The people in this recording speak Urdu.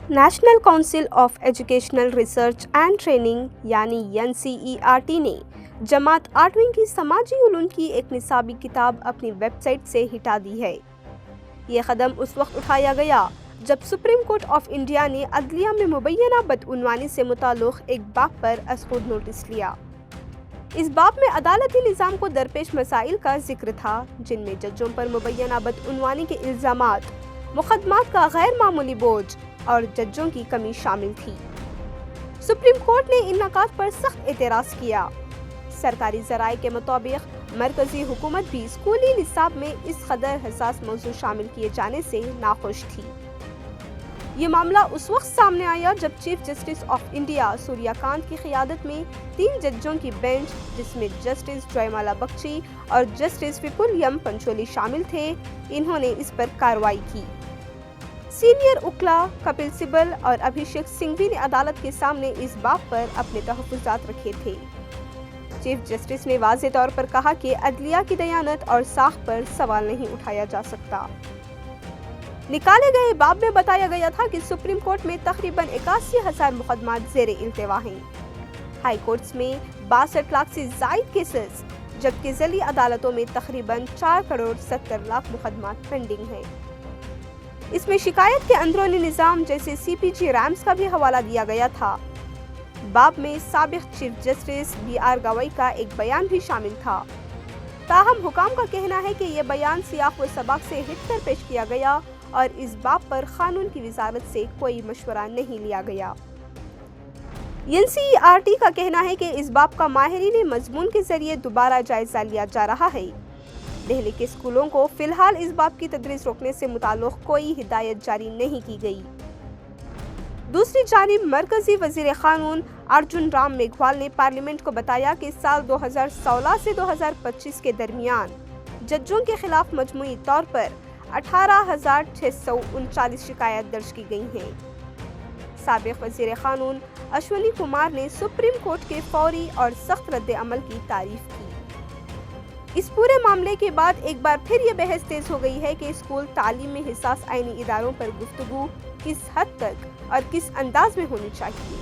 National council of educational research and training یعنی NCERT نے جماعت 8ویں کی سماجی علوم کی ایک نصابی کتاب اپنی ویب سائٹ سے ہٹا دی ہے۔ یہ قدم اس وقت اٹھایا گیا جب سپریم کورٹ آف انڈیا نے عدلیہ میں مبینہ بدعنوانی سے متعلق ایک باب پر از خود نوٹس لیا۔ اس باب میں عدالتی نظام کو درپیش مسائل کا ذکر تھا، جن میں ججوں پر مبینہ بدعنوانی کے الزامات، مقدمات کا غیر معمولی بوجھ اور ججوں کی کمی شامل تھی۔ سپریم کورٹ نے ان نکات پر سخت اعتراض کیا۔ سرکاری ذرائع کے مطابق مرکزی حکومت بھی اسکولی نصاب میں اس قدر حساس موضوع شامل کیے جانے سے ناخوش تھی۔ یہ معاملہ اس وقت سامنے آیا جب چیف جسٹس آف انڈیا سوریہ کانت کی قیادت میں 3 ججوں کی بینچ، جس میں جسٹس جوائمالا بگچی اور جسٹس وپل پنچولی شامل تھے، انہوں نے اس پر کارروائی کی۔ سینئر وکلا کپل سبل اور ابھیشیک سنگھوی نے عدالت کے سامنے اس باب پر اپنے تحفظات رکھے تھے۔ چیف جسٹس نے واضح طور پر کہا کہ عدلیہ کی دیانت اور ساکھ پر سوال نہیں اٹھایا جا سکتا۔ نکالے گئے باب میں بتایا گیا تھا کہ سپریم کورٹ میں تقریباً 81,000 مقدمات زیر التوا ہیں۔ ہائی کورٹس میں 62 لاکھ سے زائد کیسز، جبکہ ضلعی عدالتوں میں تقریباً 4,70,00,000 مقدمات پینڈنگ ہیں۔ اس میں شکایت کے اندرونی نظام جیسے CPG ریمز کا بھی حوالہ دیا گیا تھا۔ باب میں سابق چیف جسٹس BR گوئی کا ایک بیان بھی شامل تھا۔ تاہم حکام کا کہنا ہے کہ یہ بیان سیاق و سباق سے ہٹ کر پیش کیا گیا اور اس باب پر قانون کی وزارت سے کوئی مشورہ نہیں لیا گیا۔ NCERT کا کہنا ہے کہ اس باب کا ماہرین مضمون کے ذریعے دوبارہ جائزہ لیا جا رہا ہے۔ دہلی کے اسکولوں کو فی الحال اس باب کی تدریس روکنے سے متعلق کوئی ہدایت جاری نہیں کی گئی۔ دوسری جانب مرکزی وزیر قانون ارجن رام میگھوال نے پارلیمنٹ کو بتایا کہ سال 2016 سے 2025 کے درمیان ججوں کے خلاف مجموعی طور پر 18,639 شکایات درج کی گئی ہیں۔ سابق وزیر قانون اشونی کمار نے سپریم کورٹ کے فوری اور سخت رد عمل کی تعریف کی۔ اس پورے معاملے کے بعد ایک بار پھر یہ بحث تیز ہو گئی ہے کہ اسکول تعلیم میں حساس آئینی اداروں پر گفتگو کس حد تک اور کس انداز میں ہونی چاہیے۔